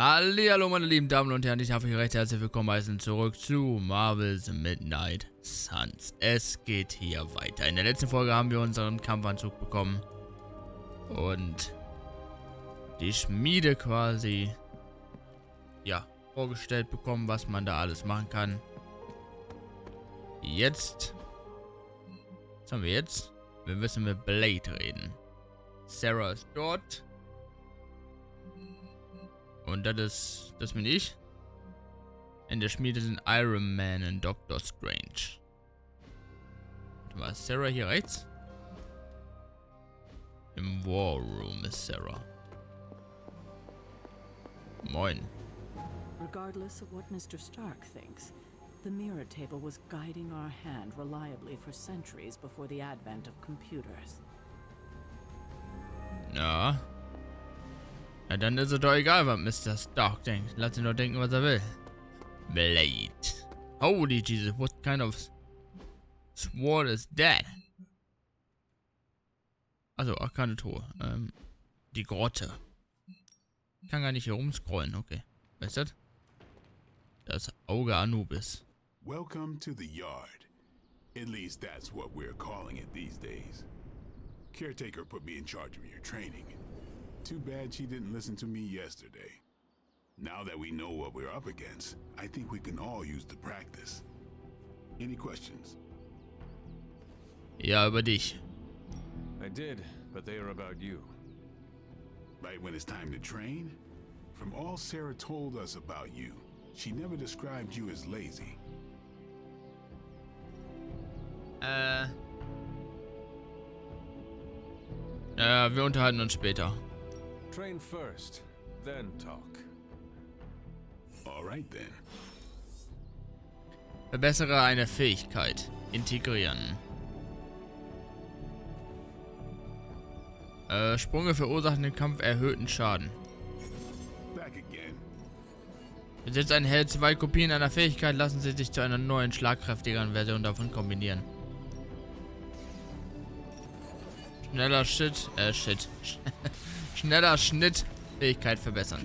Hallihallo meine lieben Damen und Herren, ich darf euch recht herzlich willkommen heißen zurück zu Marvel's Midnight Suns. Es geht hier weiter. In der letzten Folge haben wir unseren Kampfanzug bekommen und die Schmiede quasi, ja, vorgestellt bekommen, was man da alles machen kann. Was haben wir jetzt? Wir müssen mit Blade reden. Sarah ist dort. Und das bin ich. In der Schmiede sind Iron Man und Doctor Strange. Warte mal, ist Sarah hier rechts? Im War Room ist Sarah. Moin. Regardless of what Mr. Stark thinks, the mirror table was guiding our hand reliably for centuries before the advent of computers. Ja. Ja, dann ist es doch egal, was Mr. Stark denkt. Lass ihn doch denken, was er will. Blade. Holy Jesus, what kind of sword is that? Also, ach, keine Truhe. Die Grotte. Ich kann gar nicht hier rumscrollen, okay. Was ist das? Das Auge Anubis. Welcome to the yard. At least that's what we're calling it these days. Caretaker put me in charge of your training. Too bad she didn't listen to me yesterday. Now that we know what we're up against, I think we can all use the practice. Any questions? Ja, über dich. I did, but they are about you. Right when it's time to train? From all Sarah told us about you, she never described you as lazy. Wir unterhalten uns später. Train first, then talk. All right then. Verbessere eine Fähigkeit. Integrieren. Sprünge verursachen im Kampf erhöhten Schaden. Back again. Besitzt ein Held 2 Kopien einer Fähigkeit, lassen sie sich zu einer neuen, schlagkräftigeren Version davon kombinieren. Schneller Schneller Schnitt. Fähigkeit verbessern.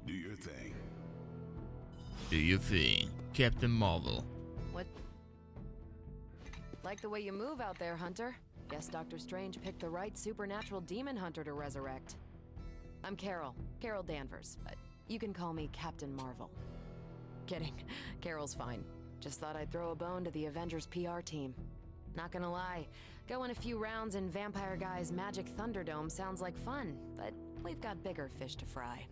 Do your thing. Do you think? Captain Marvel. What? Like the way you move out there, Hunter. Guess Dr. Strange picked the right supernatural demon hunter to resurrect. I'm Carol Danvers, but you can call me Captain Marvel. Kidding, Carol's fine. Just thought I'd throw a bone to the Avengers PR team. Not gonna lie, going a few rounds in Vampire Guy's Magic Thunderdome sounds like fun, but we've got bigger fish to fry.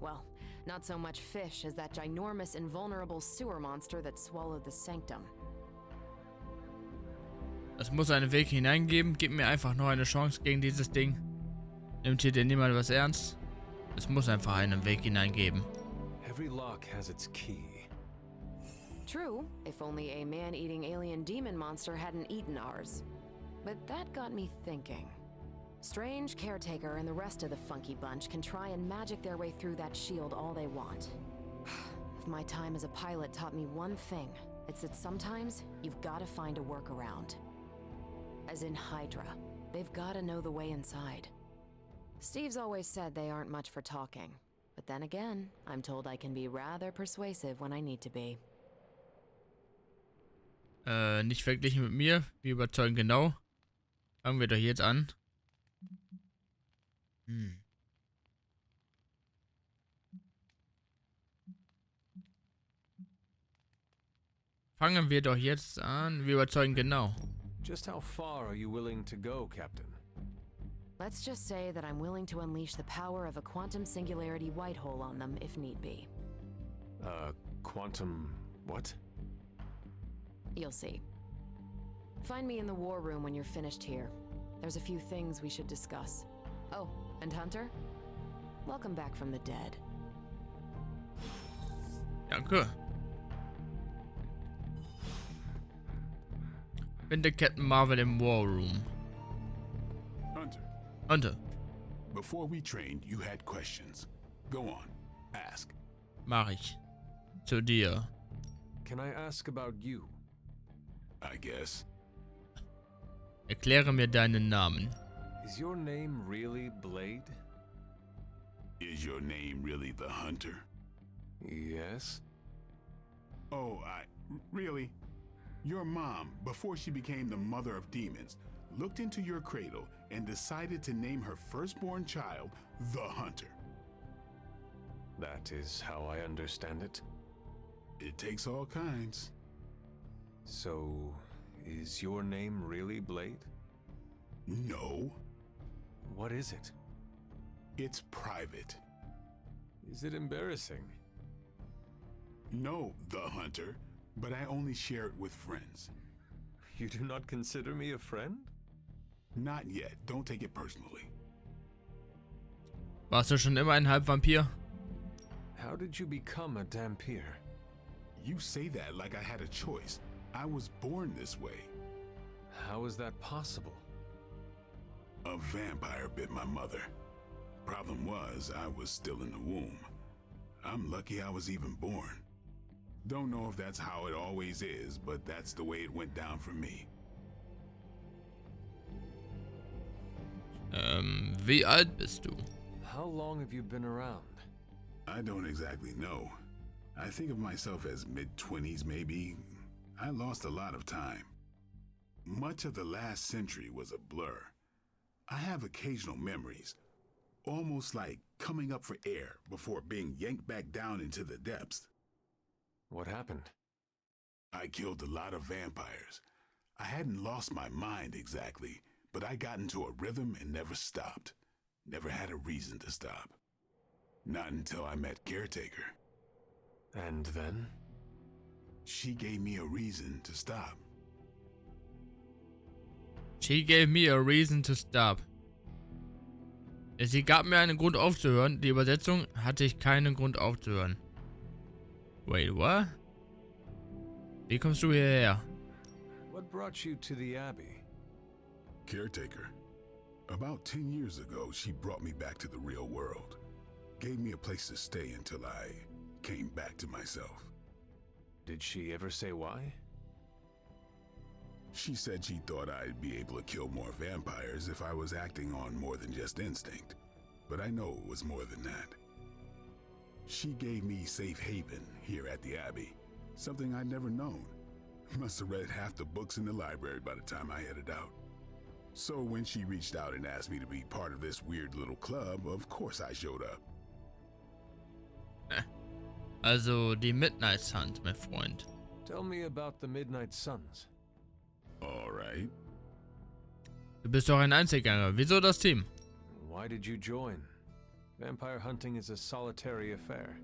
Well, not so much fish as that ginormous invulnerable sewer monster that swallowed the Sanctum. Es muss einen Weg hineingeben. Gib mir einfach noch eine Chance gegen dieses Ding. Nimmt hier denn niemand was ernst? Es muss einfach einen Weg hineingeben. Every lock has its key. True, if only a man-eating alien demon monster hadn't eaten ours. But that got me thinking. Strange, Caretaker, and the rest of the funky bunch can try and magic their way through that shield all they want. If my time as a pilot taught me one thing, it's that sometimes you've got to find a workaround. As in Hydra, they've got to know the way inside. Steve's always said they aren't much for talking. But then again, I'm told I can be rather persuasive when I need to be. Nicht verglichen mit mir. Wir überzeugen genau. Fangen wir doch jetzt an. Fangen wir doch jetzt an. Wir überzeugen genau. Just how far are you willing to go, Captain? Let's just say that I'm willing to unleash the power of a quantum singularity white hole on them if need be. Quantum... what? You'll see. Find me in the war room when you're finished here. There's a few things we should discuss. Oh, and Hunter? Welcome back from the dead. Danke. Bin der Captain Marvel im War Room. Hunter. Before we trained, you had questions. Go on. Ask. Mach ich. Zu dir. Can I ask about you? I guess. Erkläre mir deinen Namen. Is your name really Blade? Is your name really the Hunter? Yes. Oh, really? Your mom, before she became the mother of demons, looked into your cradle and decided to name her firstborn child the Hunter. That is how I understand it. It takes all kinds. So, is your name really Blade? No, What is it? it's private. Is it embarrassing? No, the Hunter, but I only share it with friends. You do not consider me a friend? Not yet. Don't take it personally. Warst du schon immer ein Halbvampir? How did you become a Dhampir? You say that like I had a choice. I was born this way. How is that possible? A vampire bit my mother. Problem was, I was still in the womb. I'm lucky I was even born. Don't know if that's how it always is, but that's the way it went down for me. Wie alt bist du? How long have you been around? I don't exactly know. I think of myself as mid-20s maybe. I lost a lot of time. Much of the last century was a blur. I have occasional memories, almost like coming up for air before being yanked back down into the depths. What happened? I killed a lot of vampires. I hadn't lost my mind exactly, but I got into a rhythm and never stopped. Never had a reason to stop. Not until I met Caretaker. And then? She gave me a reason to stop. She gave me a reason to stop. Sie gab mir einen Grund aufzuhören. Die Übersetzung: hatte ich keinen Grund aufzuhören. Wait, what? Wie kommst du hierher? What brought you to the Abbey? Caretaker. About 10 years ago, she brought me back to the real world. Gave me a place to stay until I came back to myself. Did she ever say why? She said she thought I'd be able to kill more vampires if I was acting on more than just instinct. But I know it was more than that. She gave me safe haven here at the Abbey. Something I'd never known. Must have read half the books in the library by the time I headed out. So when she reached out and asked me to be part of this weird little club, of course I showed up. Also die Midnight Suns, mein Freund. Tell me about the Midnight Suns. All right. Du bist doch ein Einzelgänger. Wieso das Team? Why did you join? Vampire hunting is a solitary affair.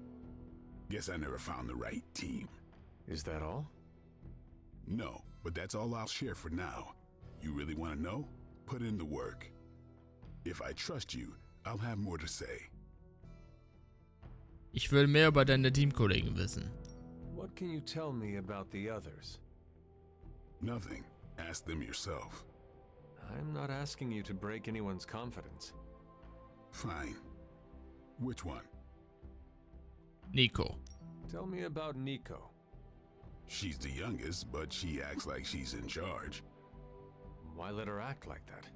Guess I never found the right team. Is that all? No, but that's all I'll share for now. You really want to know? Put in the work. If I trust you, I'll have more to say. Ich will mehr über deine Teamkollegen wissen. What can you tell me about the others? Nothing. Ask them yourself. I'm not asking you to break anyone's confidence. Fine. Which one? Nico. Tell me about Nico. She's the youngest, but she acts like she's in charge. Why let her act like that?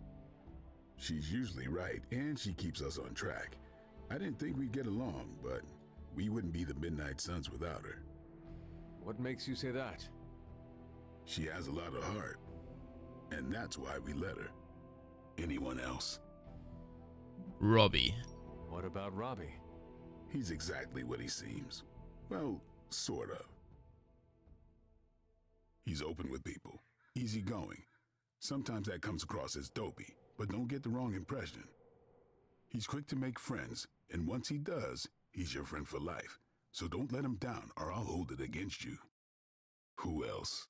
She's usually right, and she keeps us on track. I didn't think we'd get along, but we wouldn't be the Midnight Suns without her. What makes you say that? She has a lot of heart, and that's why we let her. Anyone else? Robbie. What about Robbie? He's exactly what he seems. Well, sort of. He's open with people, easygoing. Sometimes that comes across as dopey, but don't get the wrong impression. He's quick to make friends, and once he does, he's your friend for life. So don't let him down or I'll hold it against you. Who else?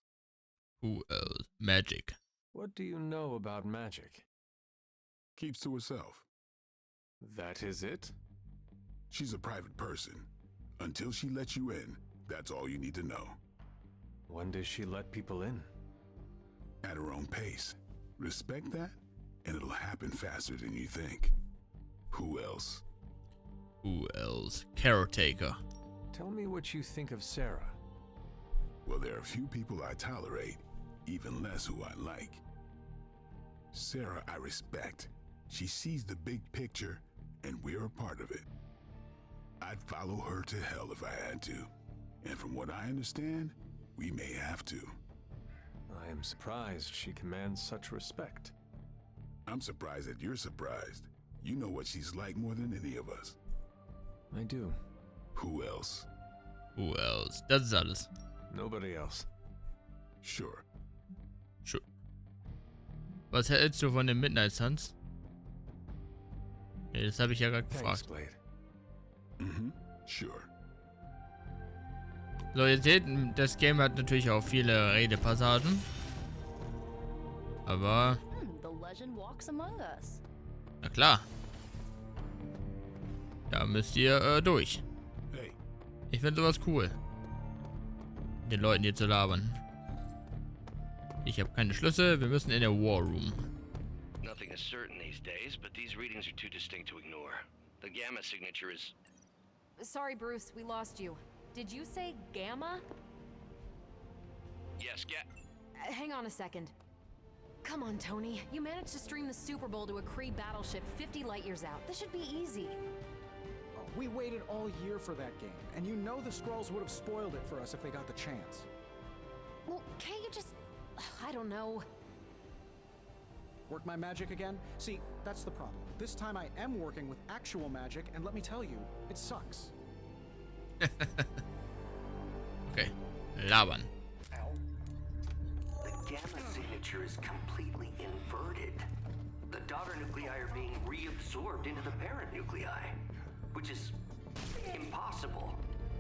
Who else? Magic. What do you know about magic? Keeps to herself. That is it? She's a private person. Until she lets you in, that's all you need to know. When does she let people in? At her own pace. Respect that, and it'll happen faster than you think. Who else? Who else? Caretaker. Tell me what you think of Sarah. Well, there are few people I tolerate, even less who I like. Sarah I respect. She sees the big picture, and we're a part of it. I'd follow her to hell if I had to. And from what I understand, we may have to. I am surprised she commands such respect. I'm surprised that you're surprised. You know what she's like more than any of us. I do. Who else? Who else? Das ist alles. Nobody else. Sure. Sure. Was hältst du von den Midnight Suns? Nee, das habe ich ja gerade Thanks, gefragt. Blade. Sure. So, ihr seht, das Game hat natürlich auch viele Redepassagen. Aber... The legend walks among us. Na klar. Da müsst ihr durch. Hey, Ich finde sowas cool. Den Leuten hier zu labern. Ich habe keine Schlüssel, wir müssen in der War Room. Nothing is certain these days, but these readings are too distinct to ignore. The gamma signature is... Sorry, Bruce, we lost you. Did you say Gamma? Yes, Hang on a second. Come on, Tony. You managed to stream the Super Bowl to a Kree battleship 50 light years out. This should be easy. We waited all year for that game, and you know the Skrulls would have spoiled it for us if they got the chance. Well, can't you just... I don't know. Work my magic again? See, that's the problem. This time I am working with actual magic, and let me tell you, it sucks. Okay. Labern. The gamma signature is completely inverted. The daughter nuclei are being reabsorbed into the parent nuclei, which is impossible.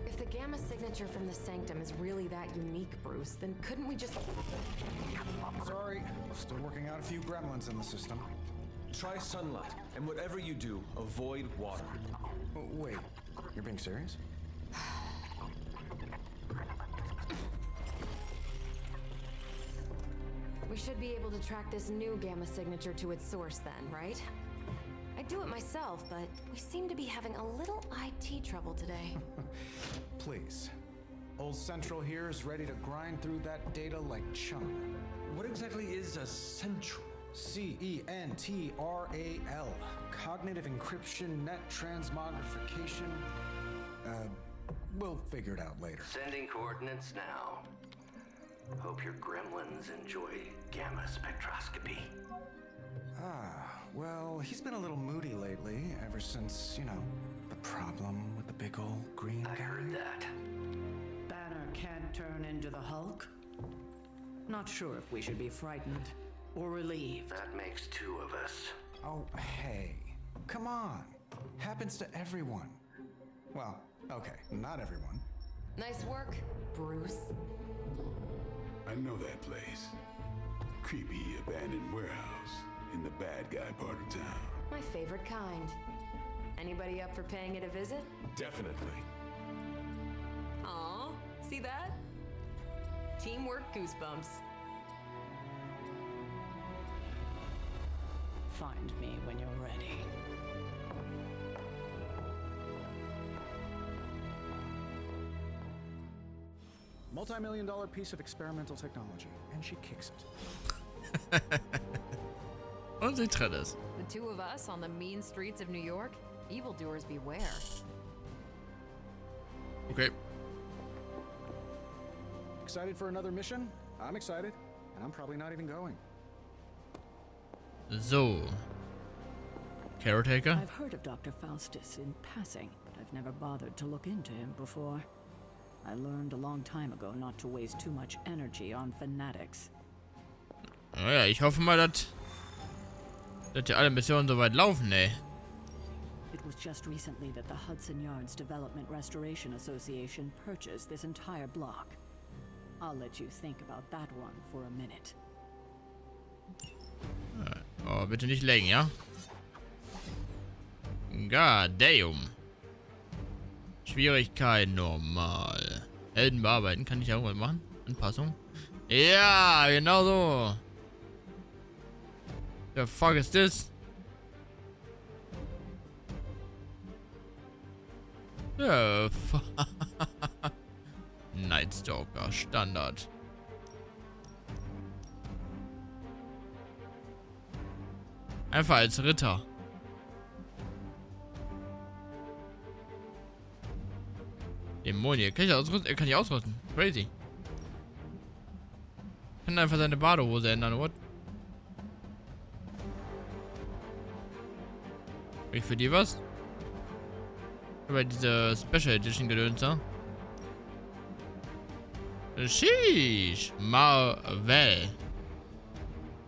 If the Gamma signature from the Sanctum is really that unique, Bruce, then couldn't we just... Sorry, still working out a few gremlins in the system. Try sunlight, and whatever you do, avoid water. Oh, wait, you're being serious? We should be able to track this new Gamma signature to its source then, right? I'd do it myself, but we seem to be having a little IT trouble today. Please. Old Central here is ready to grind through that data like chum. What exactly is a central? CENTRAL. Cognitive encryption, net transmogrification. We'll figure it out later. Sending coordinates now. Hope your gremlins enjoy gamma spectroscopy. Well, he's been a little moody lately, ever since, you know, the problem with the big old green guy. I heard that. Banner can't turn into the Hulk? Not sure if we should be frightened or relieved. That makes two of us. Oh, hey. Come on. Happens to everyone. Well, okay, not everyone. Nice work, Bruce. I know that place. Creepy abandoned warehouse in the bad guy part of town. My favorite kind. Anybody up for paying it a visit? Definitely. Aw, see that? Teamwork goosebumps. Find me when you're ready. Multi-million-dollar piece of experimental technology, and she kicks it. Und sie trennt es. The two of us on the mean streets of New York? Evildoers beware. Okay. Excited for another mission? I'm excited, and I'm probably not even going. So. Caretaker? I've heard of Dr. Faustus in passing, but I've never bothered to look into him before. I learned a long time ago not to waste too much energy on fanatics. Naja, ich hoffe mal, dass die alle Missionen soweit laufen, ey. It was just recently that the Hudson Yards Development Restoration Association purchased this entire block. I'll let you think about that one for a minute. Oh, bitte nicht laggen, ja? God damn. Schwierigkeit normal. Helden bearbeiten, kann ich irgendwas machen? Anpassung? Ja, genau so. The fuck is this? The fuck. Night Stalker, Standard. Einfach als Ritter. Dämonie. Kann ich ausrüsten? Er kann nicht ausrüsten. Crazy. Kann einfach seine Badehose ändern, what? Krieg ich für die was? Aber diese Special Edition gedöns, ja? Sheesh. Marvel.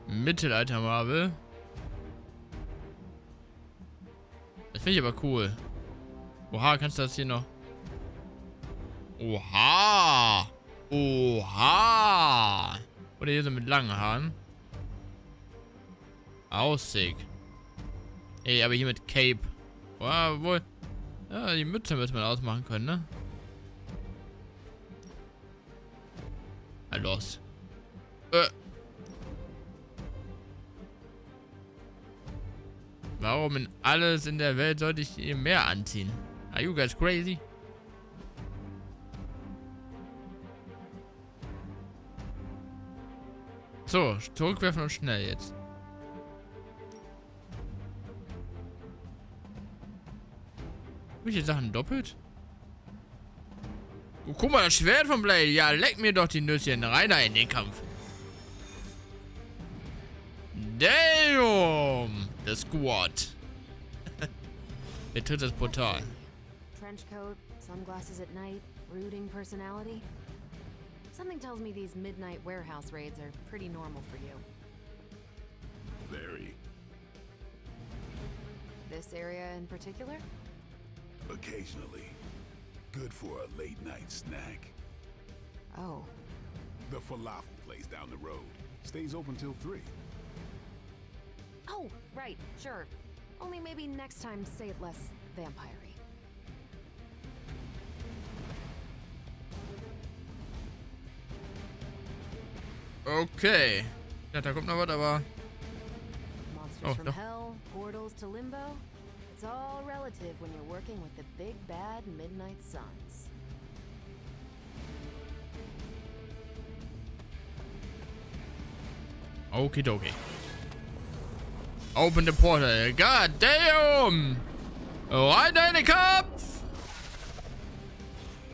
Mittelalter Marvel. Das finde ich aber cool. Oha, kannst du das hier noch? Oha. Oha. Oder hier so mit langen Haaren. Aussick. Ey, aber hier mit Cape. Boah, wohl. Ja, die Mütze müssen wir ausmachen können, ne? Na los. Warum in alles in der Welt sollte ich hier mehr anziehen? Are you guys crazy? So, zurückwerfen und schnell jetzt. Hab ich die Sachen doppelt? Oh, guck mal, das Schwert von Blade. Ja, leck mir doch die Nüsschen. Rein da in den Kampf. Damn! Der Squad. Betritt das Portal. Trenchcoat, sunglasses at night, brooding personality. Something tells me these midnight warehouse raids are pretty normal for you. Very. This area in particular? Occasionally. Good for a late night snack. Oh. The falafel place down the road. Stays open till 3. Oh, right, sure. Only maybe next time say it less vampire-y. Okay. Ja, da kommt noch was, aber... Monsters from hell, portals to limbo. It's all relative when you're working with the big bad midnight suns. Okie dokie. Open the portal. God damn! Rein in den Kopf!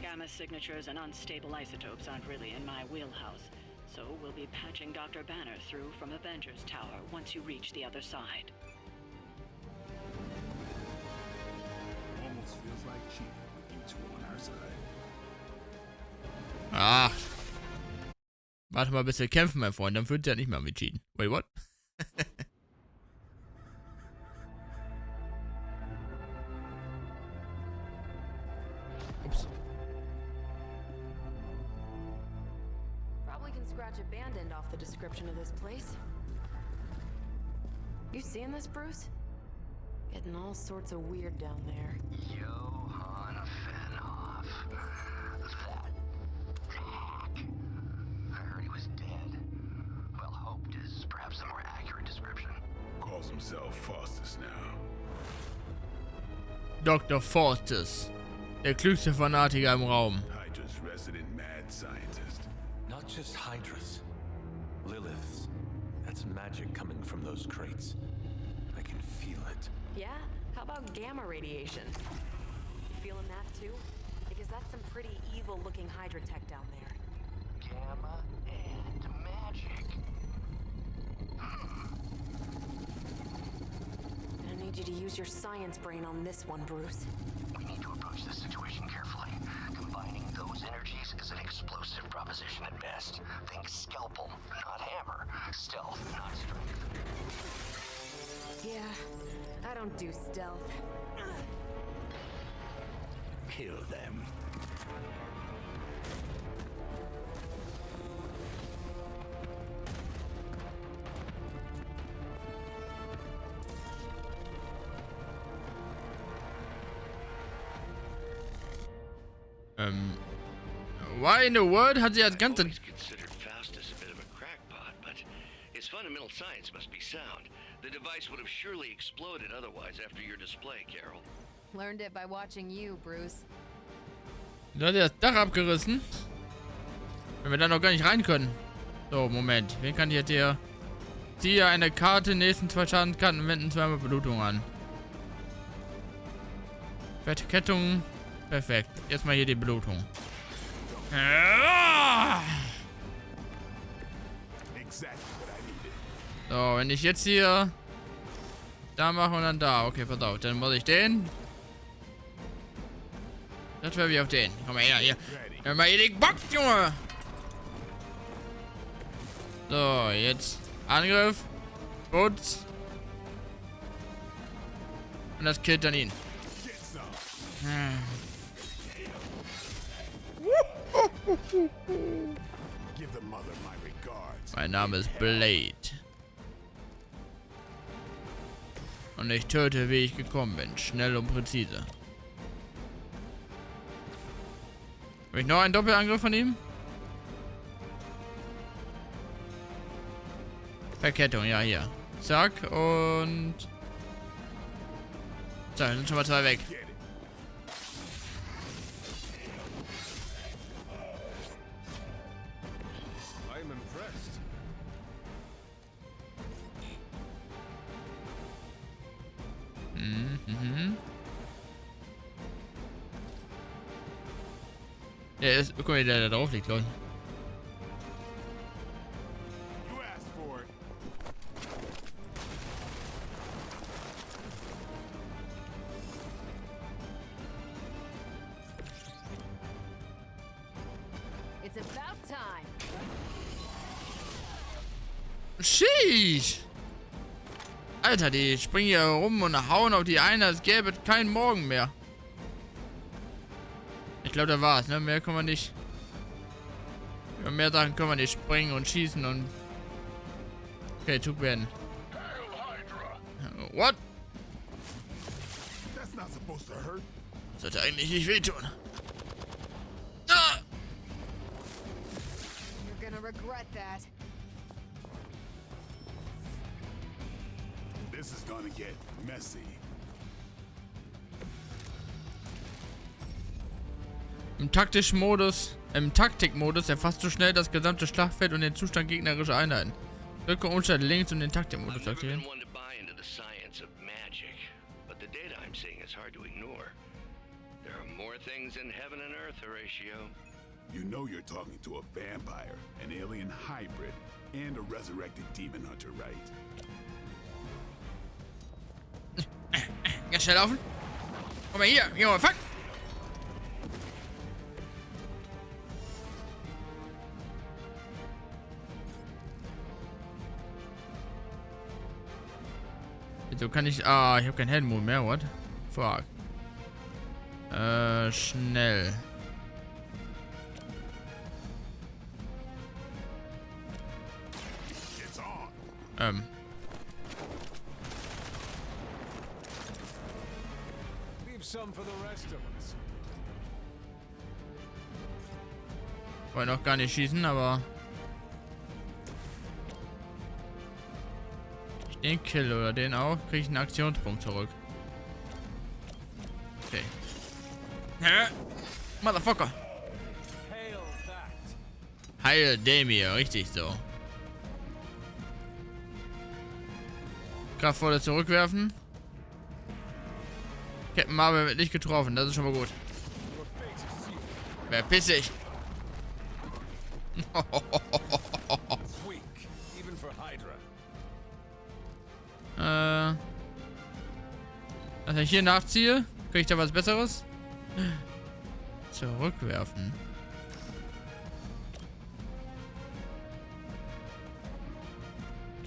Gamma signatures and unstable isotopes aren't really in my wheelhouse, so we'll be patching Dr. Banner through from Avengers Tower once you reach the other side. Almost feels like cheating with you two on our side. Ach. Warte mal, bis wir kämpfen, mein Freund. Dann wird ja nicht mal mit cheaten. Wait, what? Ups. Probably can scratch a band end off the description of this place. You seeing this, Bruce? Getting all sorts of weird down there. Johann Fenhoff. That hack. I heard he was dead. Well, hoped is perhaps the more accurate description. Calls himself Faustus now. Dr. Faustus. Der klügste Fanatiker im Raum. Hydra's resident mad scientist. Not just Hydras. Lilith's. That's magic coming from those crates. I can feel it. Yeah? How about gamma radiation? You feeling that too? Because that's some pretty evil-looking Hydra tech down there. Gamma and magic. I need you to use your science brain on this one, Bruce. We need to approach this situation carefully. Combining those energies is an explosive proposition at best. Think scalpel, not hammer. Stealth, not strength. Yeah, I don't do stealth. Kill them. Why in the world hat sie das ganze... Always considered Faustus a bit of a crackpot, but his fundamental science must be sound. The device would have surely exploded otherwise after your display, Carol. Learned it by watching you, Bruce. Da hat er das Dach abgerissen. Wenn wir da noch gar nicht rein können. So, Moment. Wen kann ich jetzt hier... Ziehe eine Karte, nächsten 2 Schadenskarten wenden 2-mal Blutung an. Verkettung. Perfekt. Jetzt mal hier die Blutung. So, wenn ich jetzt hier da mache und dann da. Okay, pass auf. Dann muss ich den. Das wäre wie auf den. Komm mal her, hier. Hör mal hier den Bock, Junge. So, jetzt Angriff. Putz. Und das killt dann ihn. Mein Name ist Blade. Und ich töte, wie ich gekommen bin. Schnell und präzise. Habe ich noch einen Doppelangriff von ihm? Verkettung, ja, hier. Zack, und... Zack, sind schon mal 2 weg. Der ist... Guck mal, der da drauf liegt, Leute. It's about time. Sheesh! Alter, die springen hier rum und hauen auf die eine, als gäbe es keinen Morgen mehr. Ich glaube, da war's, ne? Mehr können wir nicht. Über mehr Sachen können wir nicht springen und schießen und... Okay, Zug werden. What? Das sollte eigentlich nicht wehtun. Ah! You're gonna regret that. This is gonna get messy. Im Taktikmodus erfasst du schnell das gesamte Schlachtfeld und den Zustand gegnerischer Einheiten. Drücke Umschalt links, um den Taktikmodus zu aktivieren. You know you're talking to a vampire, an alien hybrid, and a resurrected demon hunter, right? Ganz schnell laufen. Komm mal hier, Junge, fuck! Wieso kann ich... Ah, ich habe keinen Heldenmodus mehr, what? Fuck. Schnell. Wollte noch gar nicht schießen, aber... Ich den kill oder den auch, kriege ich einen Aktionspunkt zurück. Okay. Hä? Motherfucker! Heil Demir, richtig so. Kraftvolle zurückwerfen. Captain Marvel wird nicht getroffen, das ist schon mal gut. Verpiss dich! Also ich hier nachziehe, kriege ich da was Besseres? Zurückwerfen.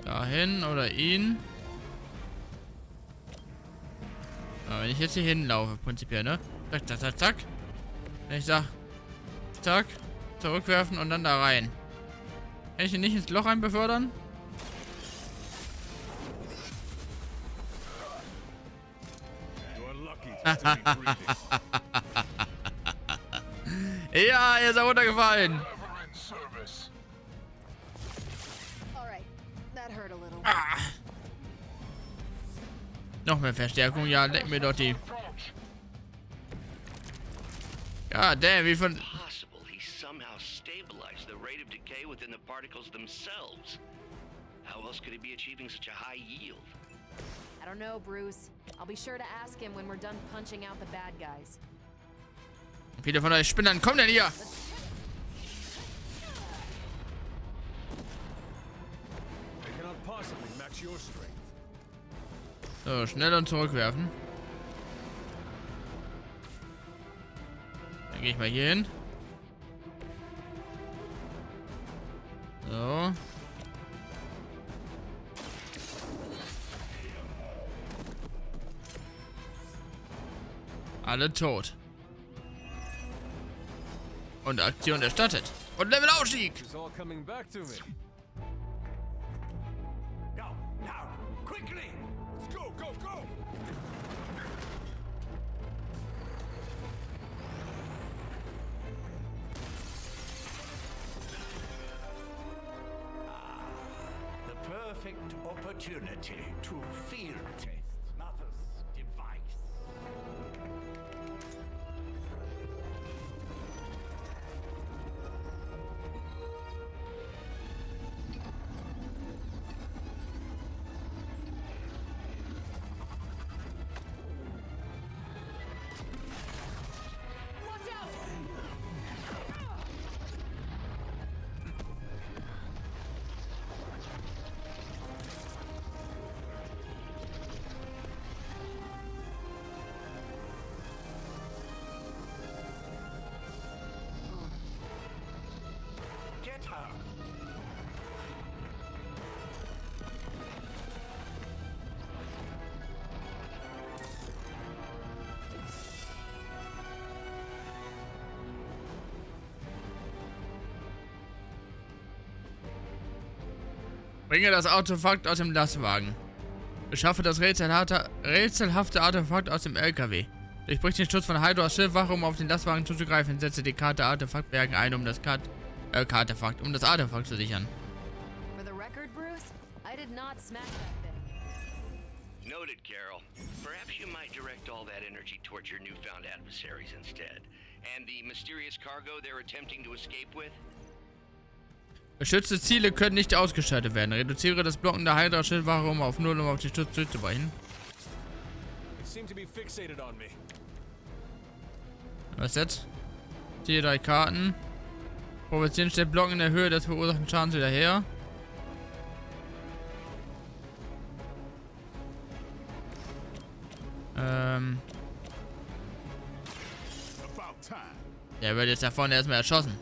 Dahin oder ihn. Aber wenn ich jetzt hier hinlaufe, prinzipiell, ne? Zack, zack, zack, zack. Wenn ich sag, zack, zurückwerfen und dann da rein. Kann ich ihn nicht ins Loch rein befördern? Ja, er ist auch runtergefallen. Ah. Noch mehr Verstärkung, ja, leck mir doch die. Ja, damn, wie von... How else could he be achieving such a high yield? I don't know, Bruce. I'll be sure to ask him when we're done punching out the bad guys. Viele von euch Spinnern, kommt denn hier? I cannot possibly match your strength. So, schnell und zurückwerfen. Dann gehe ich mal hier hin. So. Alle tot. Und Aktion erstattet. Und Levelaufstieg. It's all coming back to me. Now, quickly! Let's go, go, go! The perfect opportunity to field test Mother's device. Get her! Bringe das Artefakt aus dem Lastwagen. Beschaffe das rätselhafte Artefakt aus dem LKW. Durchbrich den Schutz von Hydras Schiffwache, um auf den Lastwagen zuzugreifen. Setze die Karte Artefaktbergen ein, um das Artefakt zu sichern. For the record, Bruce, I did not smack that thing. Noted, Carol. Perhaps you might direct all that energy towards your newfound adversaries instead. And the mysterious cargo they're attempting to escape with? Geschützte Ziele können nicht ausgeschaltet werden. Reduziere das Blocken der Hydra-Schildwache auf 0, um auf den Schutz zurückzubrechen. Was jetzt? Ziehe 3 Karten. Provozieren stellt Blocken in der Höhe des verursachten Schadens wieder her. Der wird jetzt da vorne erstmal erschossen.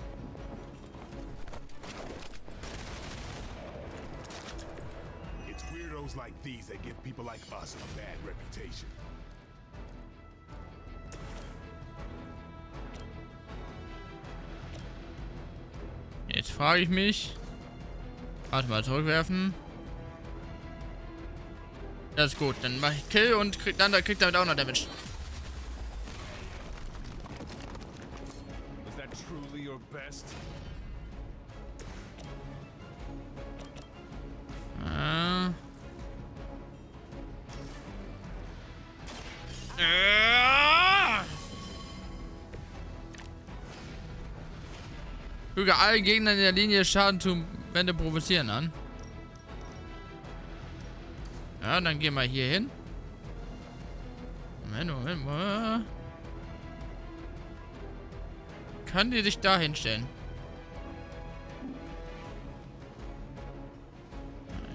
Like these that give people like us a bad reputation. Jetzt frage ich mich. Warte mal, zurückwerfen. Das ist gut, dann mache ich Kill und kriegt damit auch noch Damage. Is that truly your best? Füge allen Gegnern in der Linie Schaden zu Wände provozieren an. Ja, dann gehen wir hier hin. Moment. Kann die sich da hinstellen?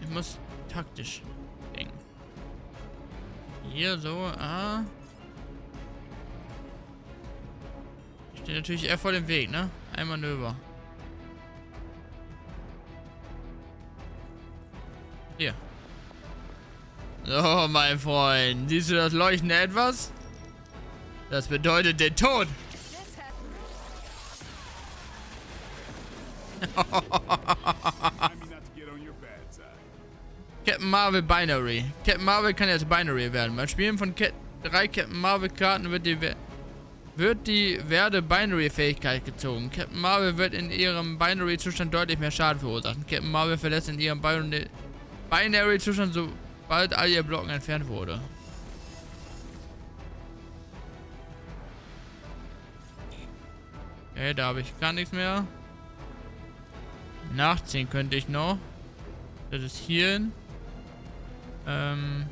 Ich muss taktisch denken. Hier so, Steht natürlich eher vor dem Weg, ne? Ein Manöver. Hier. So, mein Freund. Siehst du das leuchtende Etwas? Das bedeutet den Tod. Captain Marvel Binary. Captain Marvel kann jetzt Binary werden. Beim Spielen von 3 Captain Marvel Karten wird die Werde-Binary-Fähigkeit gezogen. Captain Marvel wird in ihrem Binary-Zustand deutlich mehr Schaden verursachen. Captain Marvel verlässt in ihrem Binary-Zustand, sobald all ihr Blocken entfernt wurde. Okay, da habe ich gar nichts mehr. Nachziehen könnte ich noch. Das ist hierhin. Gehen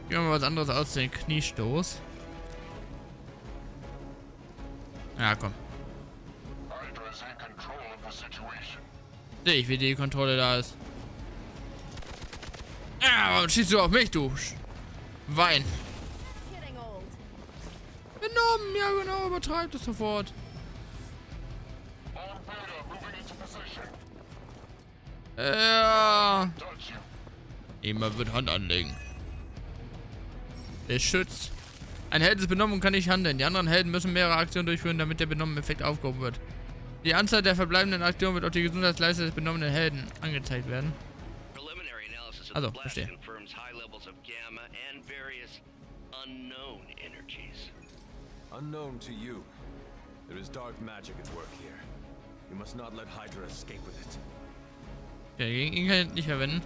wir mal was anderes aus, den Kniestoß. Ja, komm. Sehe ich, wie die Kontrolle da ist. Ja, warum schießt du auf mich, du Wein? Benommen, ja genau, übertreibt es sofort. Ja. Jemand wird Hand anlegen. Der schützt. Ein Held ist benommen und kann nicht handeln. Die anderen Helden müssen mehrere Aktionen durchführen, damit der benommene Effekt aufgehoben wird. Die Anzahl der verbleibenden Aktionen wird auf die Gesundheitsleiste des benommenen Helden angezeigt werden. Also, verstehe. Unknown to you. There is dark magic at work here. You must not let Hydra escape with it. Ja, gegen ihn kann ich nicht verwenden.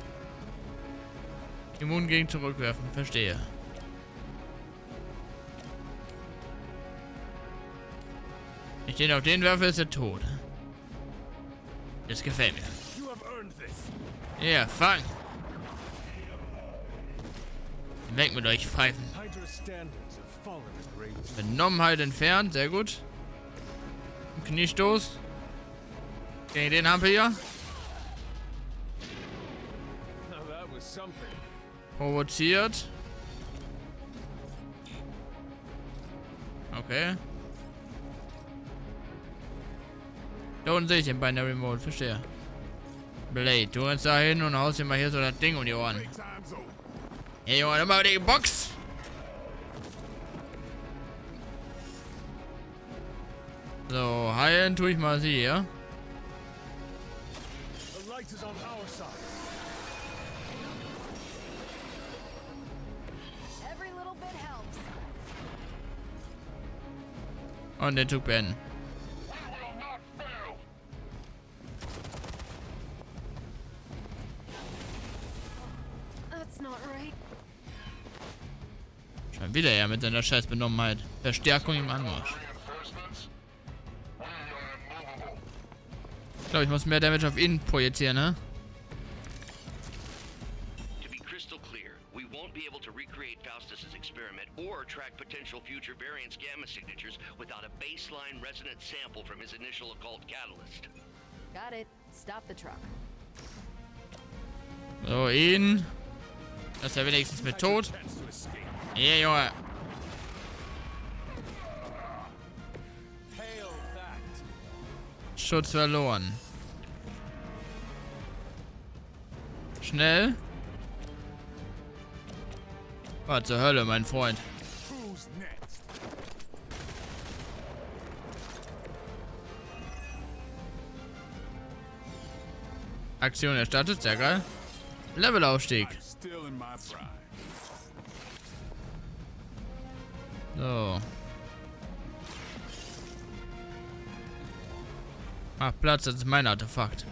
Immun gegen zurückwerfen, verstehe. Ich den auf den werfe, ist er tot. Das gefällt mir. Ja, fang! Weg mit euch, Pfeifen. Benommenheit entfernt, sehr gut. Kniestoß. Gegen den Hampel hier. Provoziert. Okay. Da unten sehe ich den Binary Mode, verstehe. Blade, du rennst da hin und haust dir mal hier so das Ding um die Ohren. Hey Junge, nimm mal die Box! So, heilen tue ich mal sie, ja? Und den Zug beenden. Schon wieder er mit seiner scheiß Benommenheit. Verstärkung im Anmarsch. Ich glaube, ich muss mehr Damage auf ihn projizieren, ne? To be crystal clear, we won't be able to recreate Faustus's experiment or track potential future variance gamma signatures without a baseline resonant sample from his initial occult catalyst. Got it. Stop the truck. So, ihn. Das ist ja wenigstens mit tot. Hier, Junge. Schutz verloren. Schnell. Was zur Hölle, mein Freund. Aktion erstattet, sehr geil. Levelaufstieg. So. Mach Platz, das ist mein Artefakt.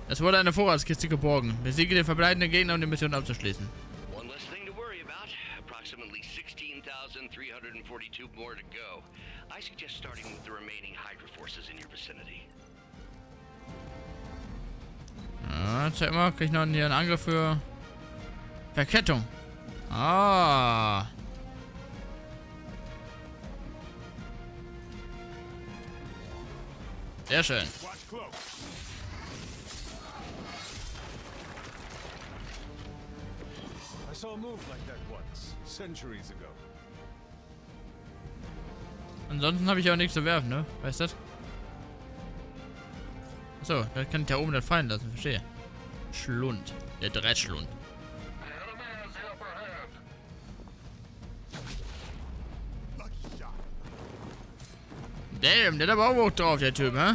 Es wurde eine Vorratskiste geborgen. Besiege den verbleibenden Gegner, um die Mission abzuschließen. One less thing to worry about. Approximately 16,342 more to go. I suggest starting with the remaining Hydra forces in your vicinity. Ja, zeig mal, krieg ich noch hier einen Angriff für Verkettung. Ah. Sehr schön. I saw a move like that once, centuries ago. Ansonsten habe ich auch nichts zu werfen, ne? Weißt du das? Achso, da kann ich ja oben das fallen lassen, verstehe. Schlund. Der Dreschlund. Damn, der hat aber auch hoch drauf, der Typ, hä?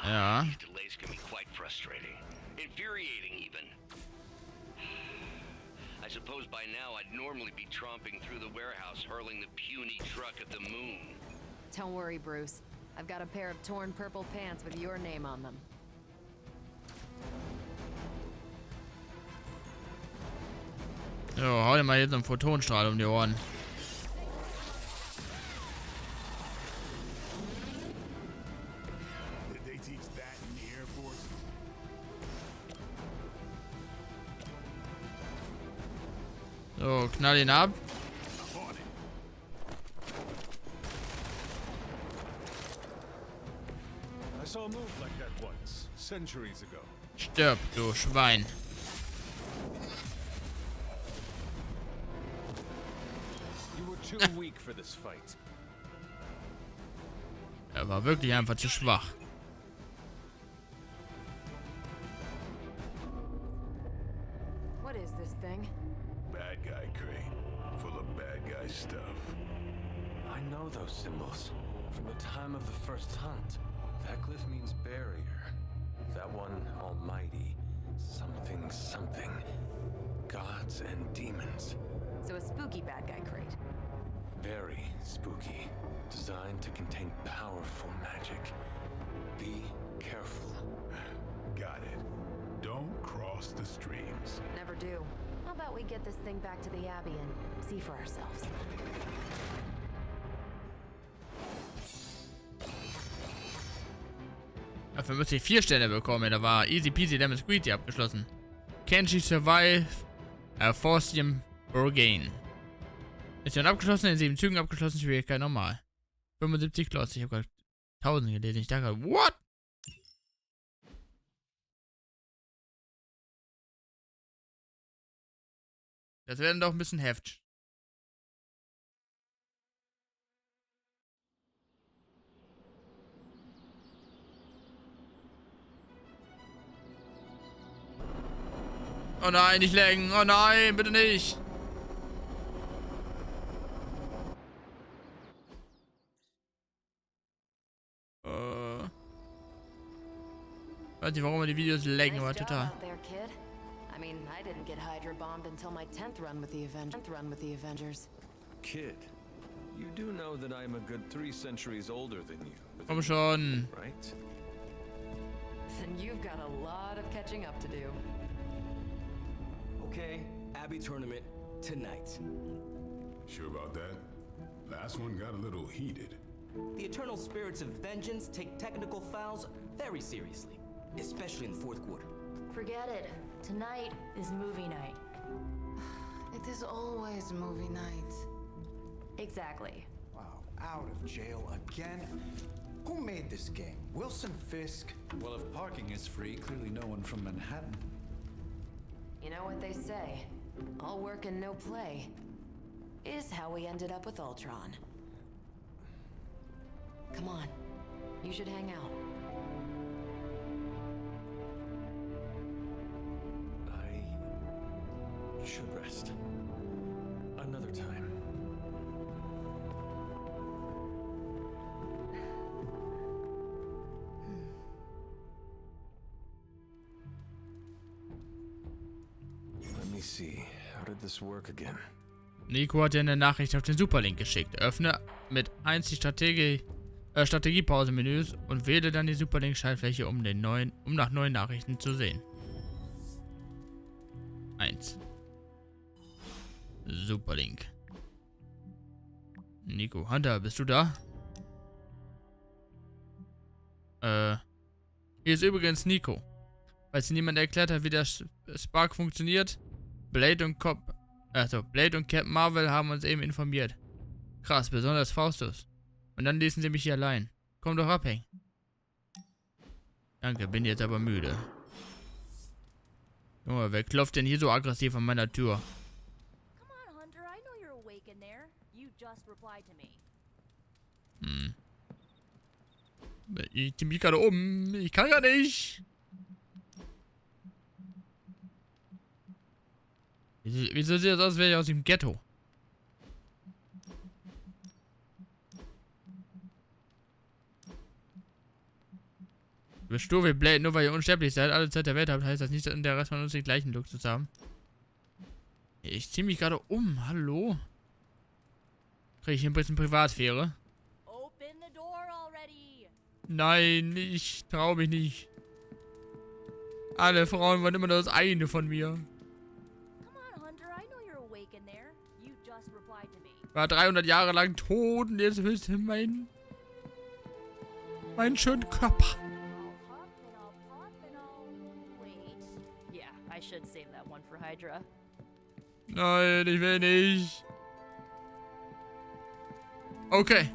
Ja. I suppose by now I'd normally be tromping through the warehouse hurling the puny truck at the moon. Don't worry, Bruce. I've got a pair of torn purple pants with your name on them. So, hau dir mal jetzt einen Photonstrahl um die Ohren. So, knall ihn ab. I saw a move like that once, centuries ago. Stirb, du Schwein. You were too weak for this fight. Er war wirklich einfach zu schwach. What is this thing? Bad guy crate, full of bad guy stuff. I know those symbols from the time of the first hunt. That glyph means barrier. That one, almighty. Something, something. Gods and demons. So a spooky bad guy crate. Very spooky. Designed to contain powerful magic. Be careful. Got it. Don't cross the streams. Never do. How about we get this thing back to the Abbey and see for ourselves? Dafür müsste ich 4 Sterne bekommen. Da war easy peasy lemon squeezy abgeschlossen. Kenshi survive a Faustium Burgain. Mission abgeschlossen, in 7 Zügen abgeschlossen, Schwierigkeit normal. 75 Klots. Ich habe gerade 1000 gelesen. Ich dachte, what? Das wäre dann doch ein bisschen heftig. Oh nein, nicht laggen. Oh nein, bitte nicht. Weiß nicht, warum die Videos laggen, aber total. I mean, I didn't get Hydra bombed until my 10th run with the Avengers. Kid, you do know that I'm a good 3 centuries older than you. Komm schon. Right? Then you've got a lot of catching up to do. Okay, Abbey tournament tonight. Sure about that? Last one got a little heated. The eternal spirits of vengeance take technical fouls very seriously, especially in the fourth quarter. Forget it. Tonight is movie night. It is always movie night. Exactly. Wow, out of jail again? Who made this game? Wilson Fisk? Well, if parking is free, clearly no one from Manhattan. You know what they say? All work and no play is how we ended up with Ultron. Come on, you should hang out. I should rest. Another time. Let me see. How did this work again? Nico hat dir eine Nachricht auf den Superlink geschickt. Öffne mit 1 die Strategiepause-Menüs und wähle dann die Superlink-Schaltfläche, um nach neuen Nachrichten zu sehen. 1. Superlink. Nico, Hunter, bist du da? Hier ist übrigens Nico. Falls niemand erklärt hat, wie der Spark funktioniert, Blade und Captain Marvel haben uns eben informiert. Krass, besonders Faustus. Und dann ließen sie mich hier allein. Komm doch abhängen. Danke, bin jetzt aber müde. Junge, wer klopft denn hier so aggressiv an meiner Tür? Come on, Hunter. I know you're awake in there. You just replied to me. Ich zieh mich gerade um. Ich kann gar nicht. Wieso sieht das aus, als wäre ich aus dem Ghetto? Du bist stur wie Blade, nur weil ihr unsterblich seid, alle Zeit der Welt habt, heißt das nicht, dass der Rest von uns den gleichen Luxus haben. Ich zieh mich gerade um, hallo? Krieg ich ein bisschen Privatsphäre? Open the door already. Nein, ich trau mich nicht. Alle Frauen wollen immer nur das eine von mir. War 300 Jahre lang tot und jetzt willst du meinen schönen Körper. Nein, ich will nicht. Okay.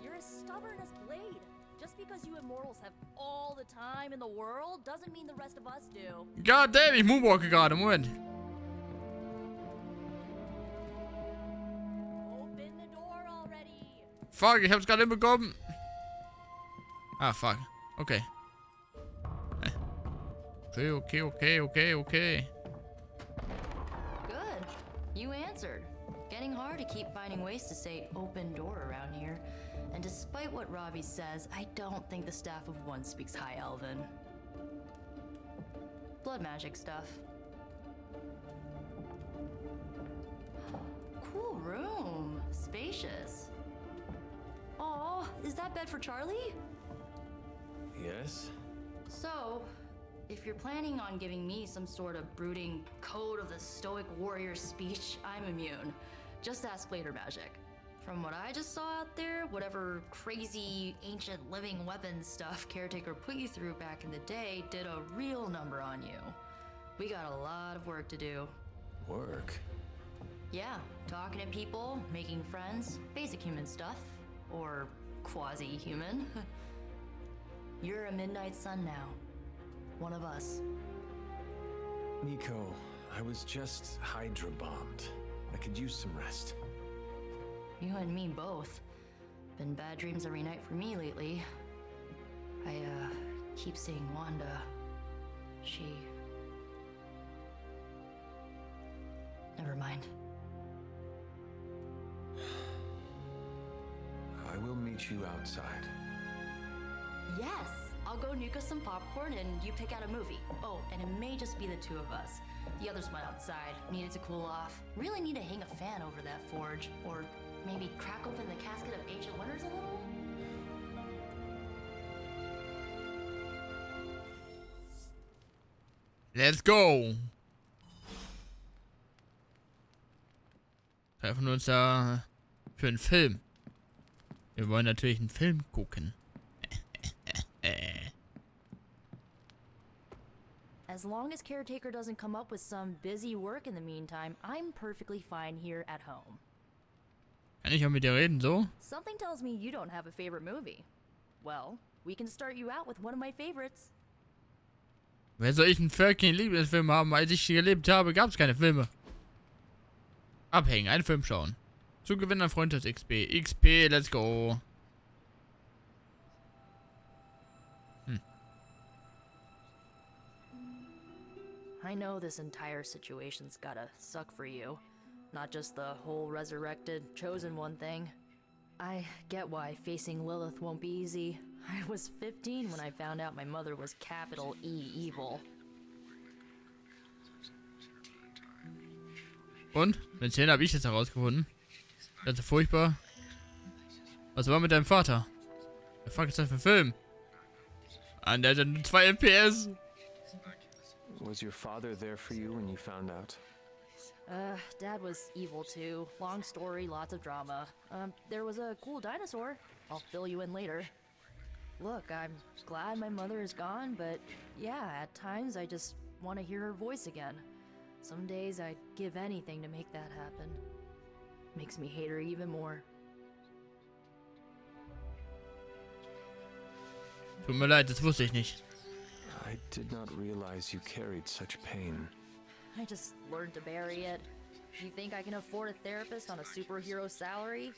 You're as stubborn as Blade. Just because you immortals have all the time in the world doesn't mean the rest of us do. God damn, ich moonwalke gerade. Moment. Open the door already. Fuck, ich hab's gerade hinbekommen. Ah, fuck. Okay. Okay. Good. You answered. Getting hard to keep finding ways to say open door around here. And despite what Robbie says, I don't think the staff of one speaks High Elven. Blood magic stuff. Cool room. Spacious. Aw, is that bed for Charlie? Yes? So, if you're planning on giving me some sort of brooding code of the stoic warrior speech, I'm immune. Just ask Blader Magic. From what I just saw out there, whatever crazy ancient living weapons stuff Caretaker put you through back in the day did a real number on you. We got a lot of work to do. Work? Yeah, talking to people, making friends, basic human stuff. Or quasi-human. You're a Midnight Sun now. One of us. Nico, I was just Hydra bombed. I could use some rest. You and me both. Been bad dreams every night for me lately. I, keep seeing Wanda. She... Never mind. I will meet you outside. Yes! I'll go nuke us some popcorn and you pick out a movie. Oh, and it may just be the two of us. The others went outside, needed to cool off. Really need to hang a fan over that forge. Or maybe crack open the casket of ancient wonders a little? Let's go! Treffen wir uns da für einen Film. Wir wollen natürlich einen Film gucken. As long as Caretaker doesn't come up with some busy work in the meantime, I'm perfectly fine here at home. Kann ich auch mit dir reden, so? Something tells me you don't have a favorite movie. Well, we can start you out with one of my favorites. Wer soll ich einen fucking Lieblingsfilm haben? Als ich gelebt habe, gab es keine Filme. Abhängen, einen Film schauen. Zugewinn an Freund des XP. XP, let's go. I know this entire situation's gotta suck for you. Not just the whole resurrected, chosen one thing. I get why facing Lilith won't be easy. I was 15 when I found out my mother was capital E evil. Und? Den Zähler habe ich jetzt herausgefunden. Das ist furchtbar. Was war mit deinem Vater? Der fuck ist das für ein Film? Ah, der hat nur 2 FPS. Was your father there for you when you found out? Dad was evil too. Long story, lots of drama. There was a cool dinosaur. I'll fill you in later. Look, I'm glad my mother is gone, but yeah, at times I just want to hear her voice again. Some days I'd give anything to make that happen. Makes me hate her even more. Tut mir leid, das wusste ich nicht. I did not realize you carried such pain. I just learned to bury it. You think I can afford a therapist on a superhero salary?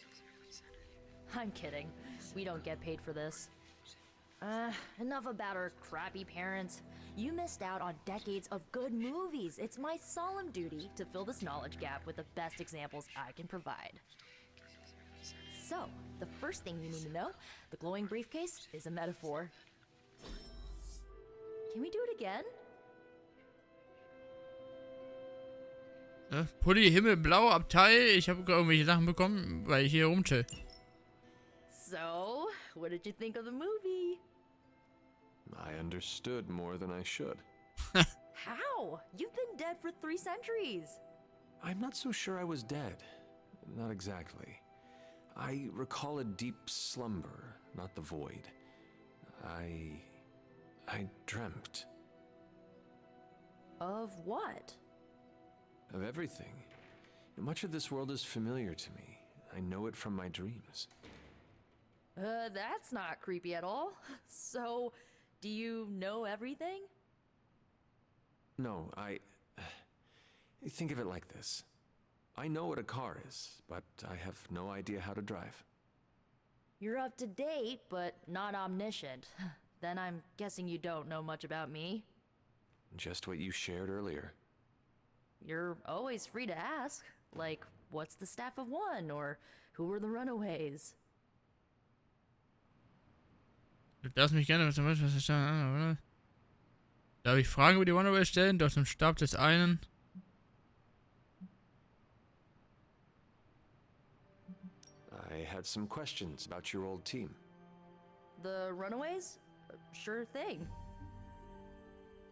I'm kidding. We don't get paid for this. Enough about our crappy parents. You missed out on decades of good movies. It's my solemn duty to fill this knowledge gap with the best examples I can provide. So, the first thing you need to know, the glowing briefcase is a metaphor. Can we do it again? Pulli, Himmel, Blau, Abteil. Ich habe irgendwelche Sachen bekommen, weil ich hier rumchill. So, what did you think of the movie? I understood more than I should. How? You've been dead for 3 centuries. I'm not so sure I was dead. Not exactly. I recall a deep slumber, not the void. I dreamt. Of what? of everything. Much of this world is familiar to me. I know it from my dreams. That's not creepy at all. So, do you know everything? No, think of it like this. I know what a car is, but I have no idea how to drive. You're up to date, but not omniscient. Then I'm guessing you don't know much about me. Just what you shared earlier. You're always free to ask. Like, what's the staff of one? Or who were the runaways? Du darfst mich gerne zum Beispiel verstanden, oder? Darf ich Fragen über die Runaways stellen? Doch zum Stab des einen. I had some questions about your old team. The runaways? Sure thing.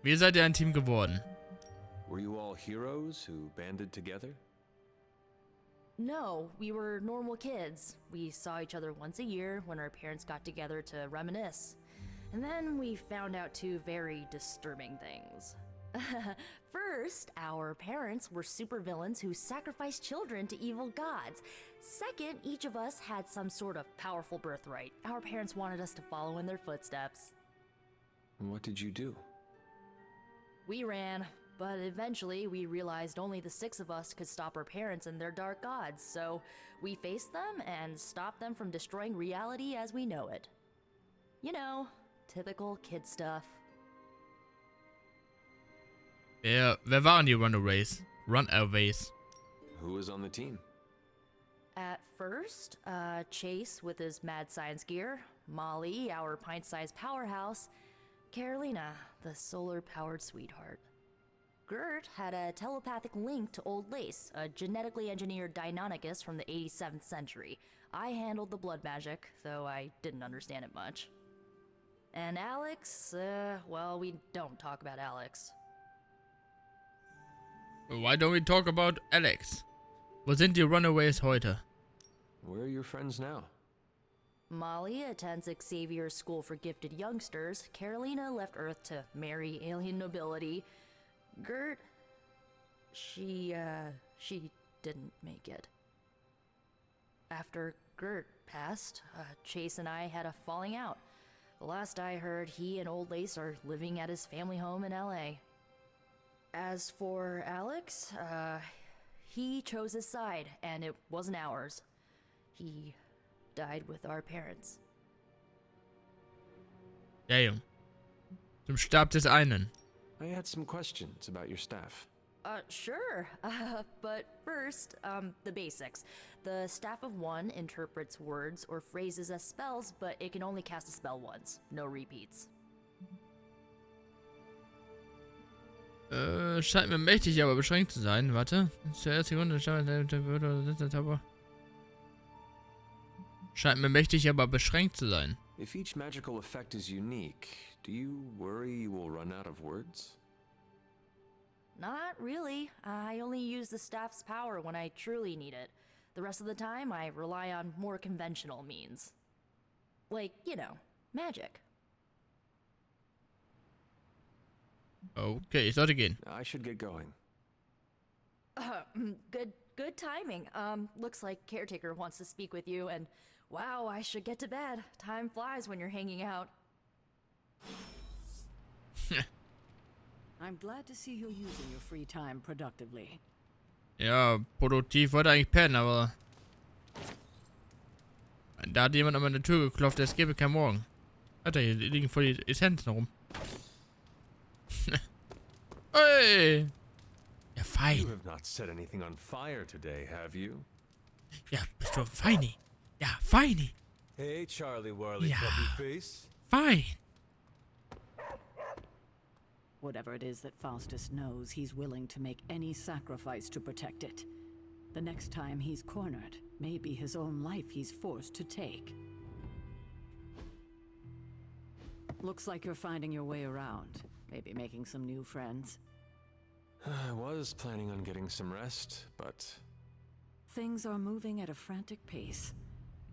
Wie seid ihr ein Team geworden? Were you all heroes who banded together? No, we were normal kids. We saw each other once a year when our parents got together to reminisce. And then we found out two very disturbing things. First, our parents were supervillains who sacrificed children to evil gods. Second, each of us had some sort of powerful birthright. Our parents wanted us to follow in their footsteps. What did you do? We ran, but eventually we realized only the 6 of us could stop our parents and their dark gods, so we faced them and stopped them from destroying reality as we know it. You know, typical kid stuff. Wer waren die Runaways? Who was on the team? At first, Chase with his mad science gear, Molly, our pint-sized powerhouse, Carolina, the solar-powered sweetheart. Gert had a telepathic link to Old Lace, a genetically engineered Deinonychus from the 87th century. I handled the blood magic, though I didn't understand it much. And Alex, well, we don't talk about Alex. Why don't we talk about Alex? Wo sind die Runaways heute? Where are your friends now? Molly attends Xavier's School for Gifted Youngsters. Carolina left Earth to marry alien nobility. Gert, she didn't make it. After Gert passed, Chase and I had a falling out. The last I heard, he and Old Lace are living at his family home in LA. As for Alex, he chose his side, and it wasn't ours. He died with our parents. Damn. Zum Stab des einen. I had some questions about your staff. Sure. But first, the basics. The Staff of One interprets words or phrases as spells, but it can only cast a spell once. No repeats. Scheint mir mächtig, aber beschränkt zu sein. Warte. Zuerst Sekunde. Scheint mir mächtig, aber beschränkt zu sein. If each magical effect is unique, do you worry you will run out of words? Not really. I only use the staff's power when I truly need it. The rest of the time, I rely on more conventional means. Like, you know, magic. Okay, ich sollte gehen. I should get going. Good timing. Looks like Caretaker wants to speak with you, and wow, I should get to bed. Time flies when you're hanging out. I'm glad to see you using your free time productively. Ja, produktiv wollte eigentlich pennen, aber da hat jemand an meine Tür geklopft, es gäbe kein Morgen. Alter, hier liegen voll die Essenzen rum. Hey! Ja, fein. You have not set anything on fire today, have you? Ja, bist du feini? Ja, feini. Hey, Charlie Warley, Ja. puppy face. Fein. Whatever it is that Faustus knows, he's willing to make any sacrifice to protect it. The next time he's cornered, maybe his own life he's forced to take. Looks like you're finding your way around. Maybe making some new friends. I was planning on getting some rest, but... Things are moving at a frantic pace.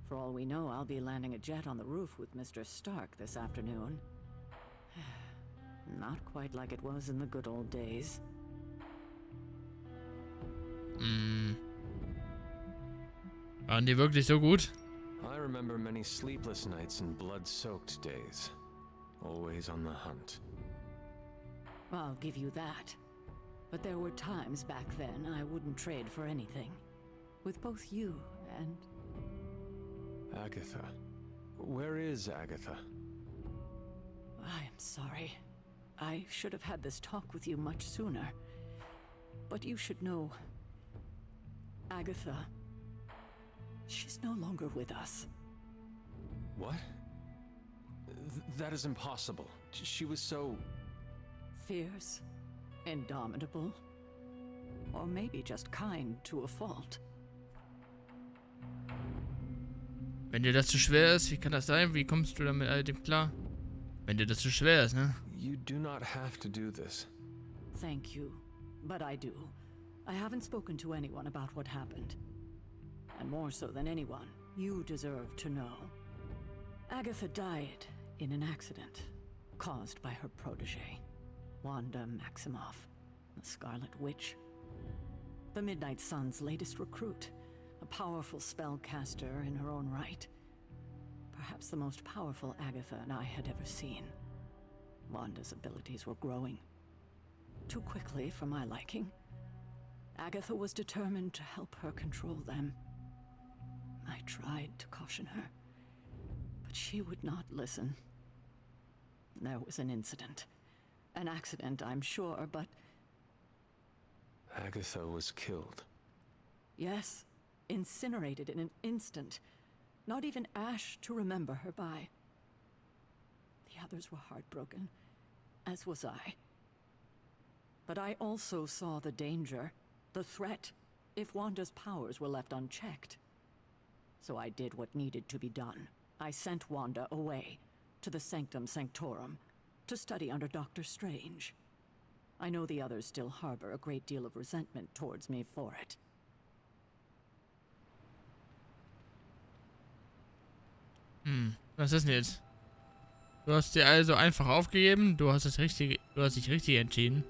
For all we know, I'll be landing a jet on the roof with Mr. Stark this afternoon. Not quite like it was in the good old days. Waren die wirklich so gut? I remember many sleepless nights and blood-soaked days. Always on the hunt. I'll give you that. But there were times back then I wouldn't trade for anything. With both you and... Agatha. Where is Agatha? I am sorry. I should have had this talk with you much sooner. But you should know... Agatha... She's no longer with us. What? That is impossible. She was so... Fierce, indomitable, or maybe just kind to a fault. Wenn dir das zu schwer ist, wie kann das sein? Wie kommst du dann mit all dem klar? Wenn dir das zu schwer ist, ne? You do not have to do this. Thank you, but I do. I haven't spoken to anyone about what happened. And more so than anyone, you deserve to know. Agatha died in an accident caused by her protege, Wanda Maximoff, the Scarlet Witch. The Midnight Sun's latest recruit, a powerful spellcaster in her own right. Perhaps the most powerful Agatha and I had ever seen. Wanda's abilities were growing. Too quickly for my liking. Agatha was determined to help her control them. I tried to caution her, but she would not listen. There was an incident. An accident, I'm sure, but... Agatha was killed. Yes, incinerated in an instant. Not even ash to remember her by. The others were heartbroken, as was I. But I also saw the danger, the threat, if Wanda's powers were left unchecked. So I did what needed to be done. I sent Wanda away, to the Sanctum Sanctorum, to study under Dr. Strange. I know the others still harbor a great deal of resentment towards me for it. Was ist denn jetzt? Du hast dir also einfach aufgegeben, du hast dich richtig entschieden.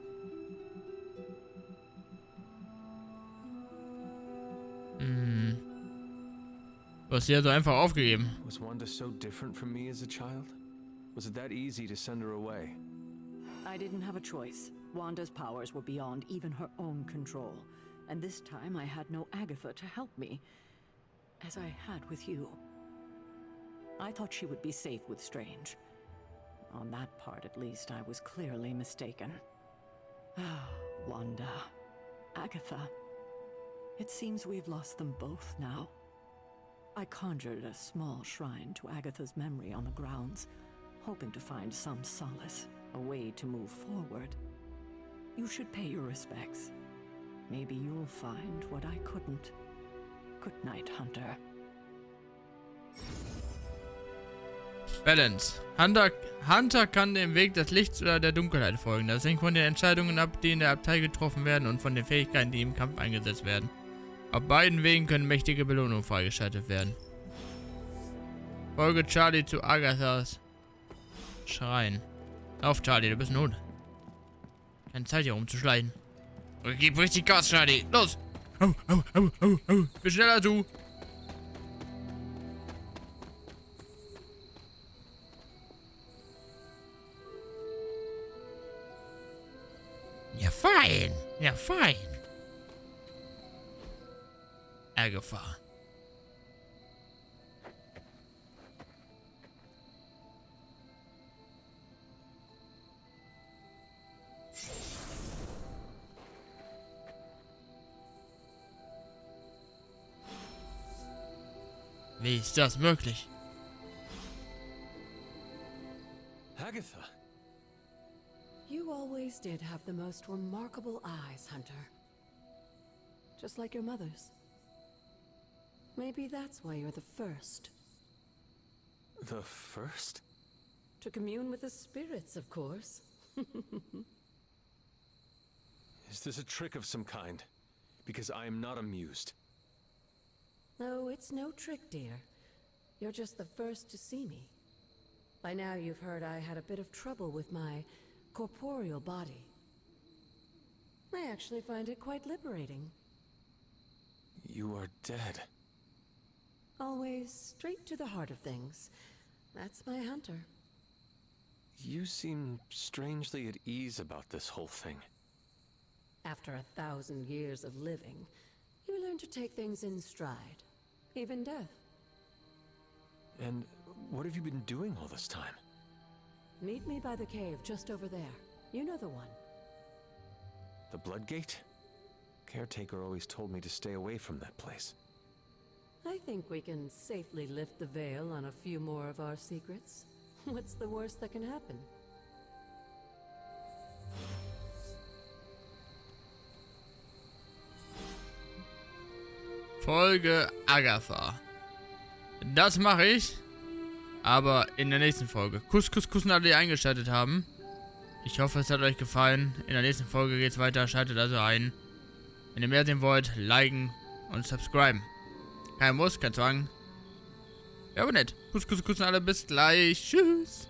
Du hast sie also einfach aufgegeben. Was Wanda so different from me as a child? Was it that easy to send her away? I didn't have a choice. Wanda's powers were beyond even her own control. And this time I had no Agatha to help me, as I had with you. I thought she would be safe with Strange. On that part, at least, I was clearly mistaken. Ah, Wanda. Agatha. It seems we've lost them both now. I conjured a small shrine to Agatha's memory on the grounds, hoping to find some solace, a way to move forward. You should pay your respects. Maybe you'll find what I couldn't. Good night, Hunter. Balance. Hunter kann dem Weg des Lichts oder der Dunkelheit folgen. Das hängt von den Entscheidungen ab, die in der Abtei getroffen werden und von den Fähigkeiten, die im Kampf eingesetzt werden. Auf beiden Wegen können mächtige Belohnungen freigeschaltet werden. Folge Charlie zu Agathas Schrein. Auf, Charlie, du bist ein Hund. Keine Zeit hier rumzuschleichen. Gib richtig Gas, Charlie. Los! Au, au, au, au, au. Bist schneller, du! Ja, fein. Ja, fein. Agatha. Wie ist das möglich? Agatha! You always did have the most remarkable eyes, Hunter. Just like your mother's. Maybe that's why you're the first. The first? To commune with the spirits, of course. Is this a trick of some kind? Because I am not amused. No, it's no trick, dear. You're just the first to see me. By now you've heard I had a bit of trouble with my corporeal body. I actually find it quite liberating. You are dead. Always straight to the heart of things. That's my hunter. You seem strangely at ease about this whole thing. After 1,000 years of living, you learn to take things in stride. Even death. And what have you been doing all this time? Meet me by the cave just over there. You know the one. The Bloodgate? Caretaker always told me to stay away from that place. I think we can safely lift the veil on a few more of our secrets. What's the worst that can happen? Folge Agatha. Das mache ich. Aber in der nächsten Folge. Kuss an alle, die eingeschaltet haben. Ich hoffe, es hat euch gefallen. In der nächsten Folge geht's weiter. Schaltet also ein. Wenn ihr mehr sehen wollt, liken und subscriben. Kein Muss, kein Zwang. Ja, aber nett. Kuss an alle. Bis gleich. Tschüss.